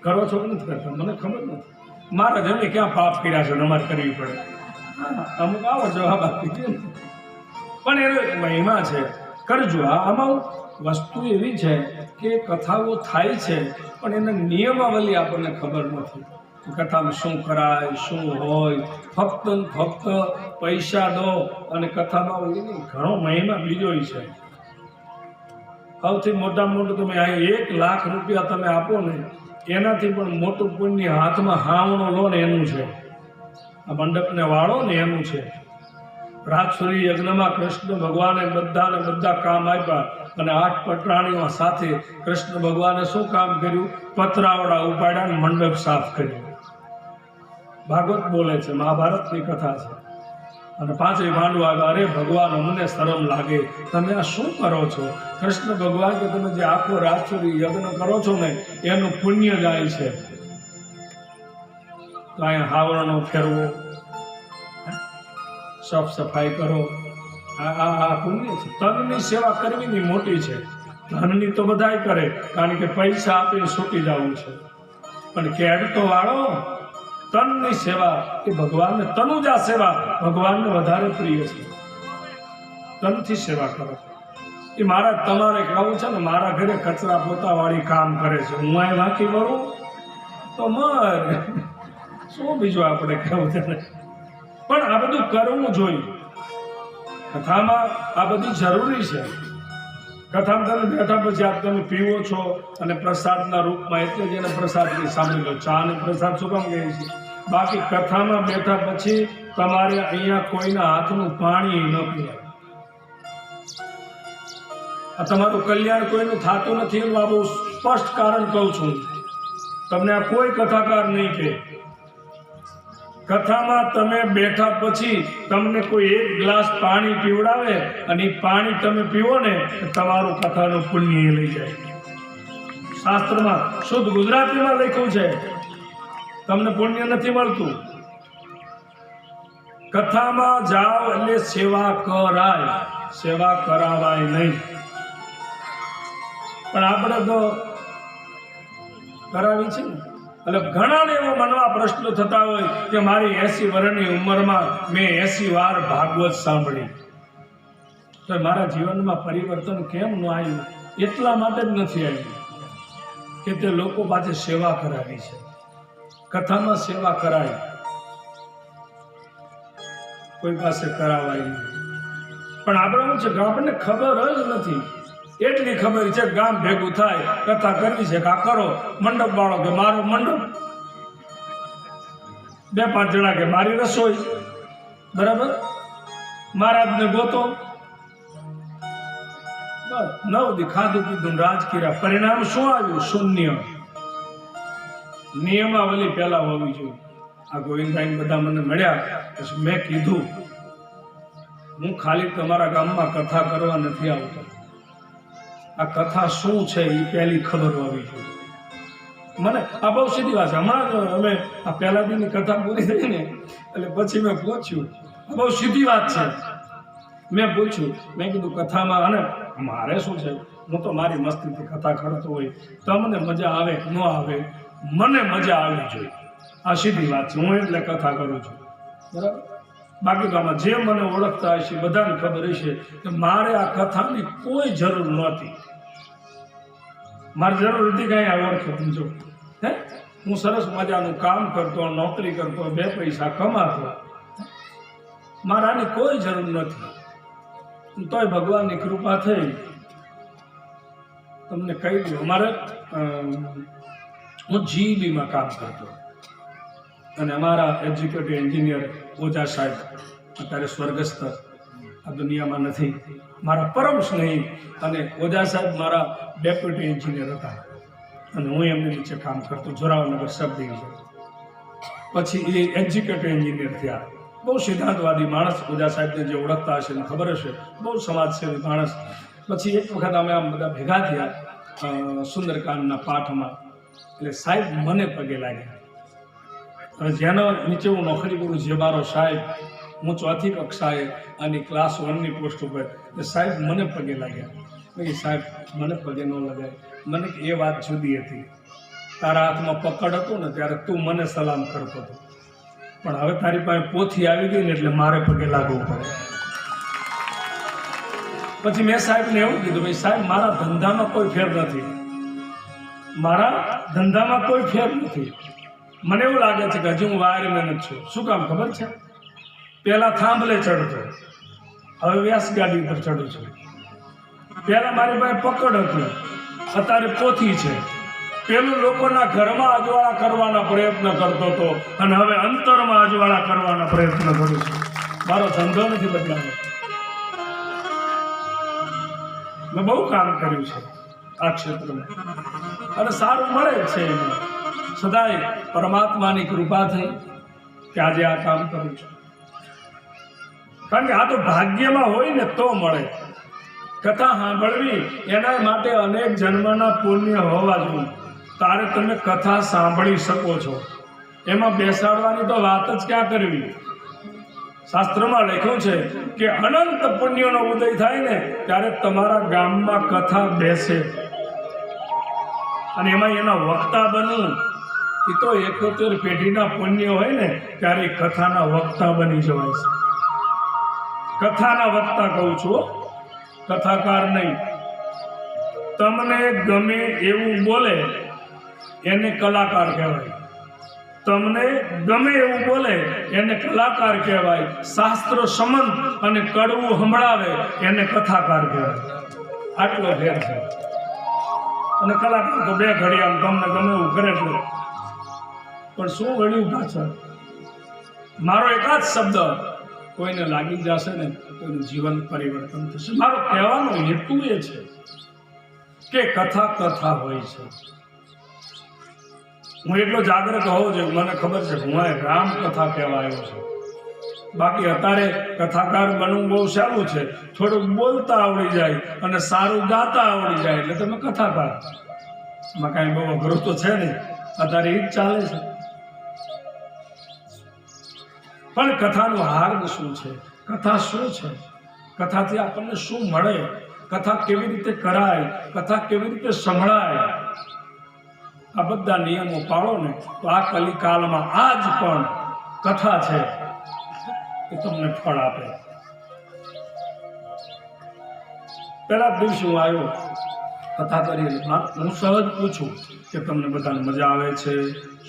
કરો છો કે નથી કરતા મને ખબર નથી. મારા જમે ક્યાં પાપ કર્યા છે અમારે કરવી પડે. હા, અમુક આવો જવાબ આપી દે, પણ એનો એક મહિમા છે, કરજો. આમાં વસ્તુ એવી છે કે કથાઓ થાય છે પણ એના નિયમાવલી આપણને ખબર નથી. કથામાં શું કરાય, શું હોય. ફક્ત પૈસા દો અને કથામાં હોય નહીં. ઘણો મહિમા બીજો છે. સૌથી મોટામાં મોટું તમે અહીં 1 લાખ રૂપિયા તમે આપો ને એનાથી પણ મોટું પુણ્ય હાથમાં હાવણો લો ને એનું છે. આ મંડપને વાળો ને એનું છે. રાજસુરી યજ્ઞમાં કૃષ્ણ ભગવાને બધા કામ આપ્યા અને 8 પટરાણીઓ સાથે કૃષ્ણ ભગવાને શું કામ કર્યું? પતરાવડા ઉપાડ્યા અને મંડપ સાફ કર્યો. ભાગવત બોલે છે, મહાભારતની કથા છે. અને 5 ભાંડુ આવ્યા, અરે ભગવાન અમને શરમ લાગે, તમે આ શું કરો છો? કૃષ્ણ ભગવાન કે તમે જે આખો રાજસુરી યજ્ઞ કરો છો ને એનું પુણ્ય જાય છે. તો અહીંયા હાવરણો ફેરવો, સાફ સફાઈ કરો, આ પુણ્ય છે. તનની સેવા કરવીની મોટી છે. ધનની તો બધાય કરે, કારણ કે પૈસા આપીને છૂટી જવું છે. પણ કેડ તો વાળો, તનની સેવા એ ભગવાનને, તનુજા સેવા ભગવાનને વધારે પ્રિય છે. તનથી સેવા કરો. એ મારા તમારે કહેવું છે ને, મારા ઘરે કચરા પોતાવાળી કામ કરે છે, હું અહીં વાંકી કરું તો મર શું બીજું આપણે કહેવું છે. પણ આ બધું કરવું જોઈએ. કથામાં આ બધું જરૂરી છે. કથામાં તમે બેઠા પછી આપ તમે પીવો છો અને પ્રસાદના રૂપમાં, એટલે જ એને પ્રસાદની સાંભળી લો. ચા અને પ્રસાદ શું કામ કહે છે? બાકી કથામાં બેઠા પછી તમારે અહીંયા કોઈના હાથનું પાણી ન પીવાય. આ તમારું કલ્યાણ કોઈનું થતું નથી એનું આ બહુ સ્પષ્ટ કારણ કહું છું. તમને આ કોઈ કથાકાર નહીં કહે. કથામાં તમે બેઠા પછી તમને કોઈ 1 ગ્લાસ પાણી પીવડાવે અને એ પાણી તમે પીવો ને તમારું કથાનું પુણ્ય લઈ જાય. શાસ્ત્રમાં શુદ્ધ ગુજરાતીમાં લખ્યું છે, તમને પુણ્ય નથી મળતું. કથામાં જાઓ એટલે સેવા કરાય, સેવા કરાવાય નહીં. પણ આપણે તો કરાવી છે ને. એટલે ઘણાને એવો મનમાં પ્રશ્નો થતા હોય કે મારી 80 વર્ષની ઉંમરમાં મેં 80 વાર ભાગવત સાંભળી, તો મારા જીવનમાં પરિવર્તન કેમ ન આવ્યું? એટલા માટે જ નથી આવ્યું કે તે લોકો પાસે સેવા કરાવી છે. કથામાં સેવા કરાય, કોઈ પાસે કરાવાય નહીં. પણ આપણે શું છે કે આપણને ખબર જ નથી. એટલી ખબર છે ગામ ભેગું થાય, કથા કરવી છે કે આ કરો, મંડપ વાળો કે મારો મંડપ, 2-5 જણા કે મારી રસોઈ, બરાબર, મહારાજને ગોતો, બસ 9 દી ખાધું પીધું રાજકીરા. પરિણામ શું આવ્યું? શૂન્ય. નિયમાવલી પહેલા હોવી જોઈએ. આ ગોવિંદભાઈ બધા મને મળ્યા પછી મેં કીધું, હું ખાલી તમારા ગામમાં કથા કરવા નથી આવતો, આ કથા શું છે એ પહેલી ખબર હોવી જોઈએ મને. આ બહુ સીધી વાત છે. હમણાં જ અમે આ પહેલા દીની કથા પૂરી થઈ ને એટલે પછી મેં પૂછ્યું, આ બહુ સીધી વાત છે. મેં પૂછ્યું, મેં કીધું કથામાં, અને મારે શું છે, હું તો મારી મસ્તીથી કથા કરતો હોય, તમને મજા આવે ન આવે, મને મજા આવી જોઈએ. આ સીધી વાત છે. હું એટલે કથા કરું છું, બરાબર. બાકી તો આમાં જે મને ઓળખતા હશે બધાને ખબર હશે કે મારે આ કથાની કોઈ જરૂર નહોતી. મારી જરૂર હતી કઈ આ ઓળખે સમજો. હે, હું સરસ મજાનું કામ કરતો, નોકરી કરતો, 2 પૈસા કમાતો, મારે આની કોઈ જરૂર નથી. તોય ભગવાનની કૃપા થઈ. તમને કહી દઉં, અમારે હું જીઈબીમાં કામ કરતો અને અમારા એક્ઝિક્યુટિવ એન્જિનિયર ઓઝા સાહેબ અત્યારે સ્વર્ગસ્થ આ દુનિયામાં નથી, મારા પરમ સ્નેહી, અને ઓઝા સાહેબ મારા ડેપ્યુટી એન્જિનિયર હતા અને હું એમની નીચે કામ કરતો જોરાવનગર સબ ડિવિઝન. પછી એ એક્ઝિક્યુટિવ એન્જિનિયર થયા. બહુ સિદ્ધાંતવાદી માણસ, ઓઝા સાહેબને જે ઓળખતા હશે ને ખબર હશે, બહુ સમાજસેવી માણસ. પછી એક વખત અમે આમ બધા ભેગા થયા સુંદરકાંડના પાઠમાં, એટલે સાહેબ મને પગે લાગ્યા. અને જેનો નીચે હું નોકરી કરું, જે મારો સાહેબ, હું 4થી કક્ષાએ અને ક્લાસ 1ની પોસ્ટ ઉપર, એટલે સાહેબ મને પગે લાગ્યા. મેં સાહેબ મને પગે ન લગાય. મને એ વાત જુદી હતી, તારા હાથમાં પકડ હતો ને ત્યારે તું મને સલામ કરતો હતો, પણ હવે તારી પાસે પોથી આવી ગઈ ને એટલે મારે પગે લાગવું પડે. પછી મેં સાહેબને એવું કીધું, ભાઈ સાહેબ, મારા ધંધામાં કોઈ ફેર નથી, મારા ધંધામાં કોઈ ફેર નથી. મને એવું લાગે છે કે હજી હું વાયરમેન જ છું. શું કામ ખબર છે? પહેલા થાંભલે ચડતો, હવે વ્યાસ ગાડી ઉપર ચડું છું. પહેલા મારી પાસે પકડ હતું, અત્યારે પોથી છે. પેલું લોકોના ઘરમાં અજવાળા કરવાના પ્રયત્ન કરતો હતો અને હવે અંતરમાં અજવાળા કરવાના પ્રયત્ન કરું છું. મારો ધંધો નથી બદલાવો. મેં બહુ કામ કર્યું છે આ ક્ષેત્રમાં અને સારું મળે છે. એને સદાય પરમાત્માની કૃપા થઈ કે આજે આ કામ કરું છું. કારણ કે આ તો ભાગ્યમાં હોય ને તો મળે. કથા સાંભળવી એના માટે અનેક જન્મના પુણ્ય હોવા જોઈએ, તારે તમે કથા સાંભળી શકો છો. એમાં બેસાડવાની તો વાત જ ક્યાં કરવી. શાસ્ત્રમાં લખ્યું છે કે અનંત પુણ્યનો ઉદય થાય ને ત્યારે તમારા ગામમાં કથા બેસે અને એમાં એના વક્તા બનવું, એ તો 71 પેઢીના પુણ્ય હોય ને ત્યારે કથાના વક્તા બની જવાય છે. કથાના વક્તા કહું છું, કથાકાર નહીં. તમને ગમે એવું બોલે એને કલાકાર કહેવાય. તમને ગમે એવું બોલે એને કલાકાર કહેવાય. શાસ્ત્ર સંબંધ અને કડવું સંભળાવે એને કથાકાર કહેવાય. આટલો ફેર છે. અને કલાકાર તો 2 ઘડી આમ તમને ગમે એવું કરે છે, પણ શું વળ્યું પાછળ? મારો એકાદ શબ્દ કોઈને લાગી જશે ને કોઈનું જીવન પરિવર્તન થશે. મારો કહેવાનો હેતુ એ છે કે કથા કથા હોય છે. હું એટલો જાગૃત હોવો જોઈએ. મને ખબર છે હું રામ કથા કહેવા આવ્યો છું. બાકી અત્યારે કથાકાર બનવું બહુ સારું છે. થોડુંક બોલતા આવડી જાય અને સારું ગાતા આવડી જાય એટલે તમે કથાકાર. એમાં કાંઈ બહુ અઘરું તો છે નહીં, અત્યારે એ જ ચાલે છે. પણ કથાનું હાર્દ શું છે, કથા શું છે, કથાથી આપણને શું મળે, કથા કેવી રીતે કરાય, કથા કેવી રીતે સંભળાય, આ બધા નિયમો પાળો ને તો આ કલિકાલમાં આજ પણ કથા છે એ તમને ફળ આપે. પહેલા દિવસ હું આવ્યો કથા કરી, હું સહજ પૂછું કે તમને બધાને મજા આવે છે,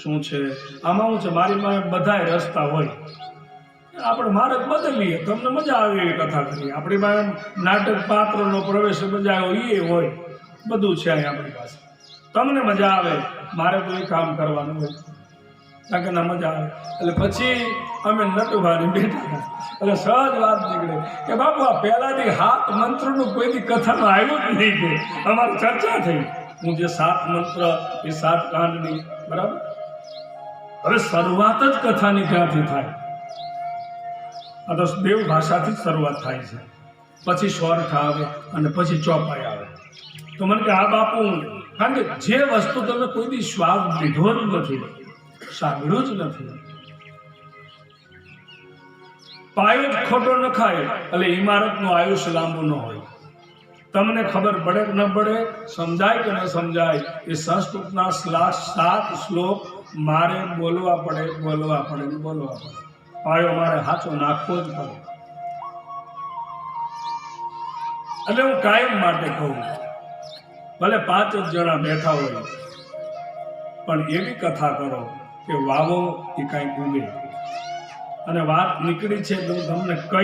શું છે આમાં શું છે. મારી પાસે બધાય રસ્તા હોય, આપણે માર્ગ બદલીએ, તમને મજા આવે એવી કથા કરીએ. આપણી પાસે નાટક પાત્રનો પ્રવેશ મજા આવ્યો એ હોય, બધું છે અહીં આપણી પાસે. તમને મજા આવે, મારે તો એ કામ કરવાનું હોય, કારણ કે ના મજા આવે. એટલે પછી અમે નટુભાઈ બેઠા એટલે સહજ વાત નીકળે કે બાપુ આ પહેલાથી 7 મંત્રનું કોઈની કથામાં આવ્યું જ નહીં. કે અમારી ચર્ચા થઈ, હું જે 7 મંત્ર એ 7 કાંડની, બરાબર. હવે શરૂઆત જ કથાની ક્યાંથી થાય? આ તો દેવ ભાષાથી જ શરૂઆત થાય છે, પછી સ્વર્થ આવે અને પછી ચોપાઈ આવે. તો મને કે આ બાપુ, કારણ કે જે વસ્તુ તમે કોઈ દી સ્વાદ લીધો જ નથી, સાંભળ્યું જ નથી, પાયો જ ખોટો ન ખાય એટલે ઇમારતનું આયુષ્ય લાંબુ ન હોય. તમને ખબર પડે કે ન પડે, સમજાય કે ન સમજાય, એ સંસ્કૃતના 7 શ્લોક મારે બોલવા પડે. પાયો મારે સાચો નાખવો જ પડે. એટલે હું કાયમ માટે કહું, ભલે 5 જ જણા બેઠા હોય પણ એવી કથા કરો કે વાવો એ કાંઈક ઉગે. અને વાત નીકળી છે તો તમને કઈ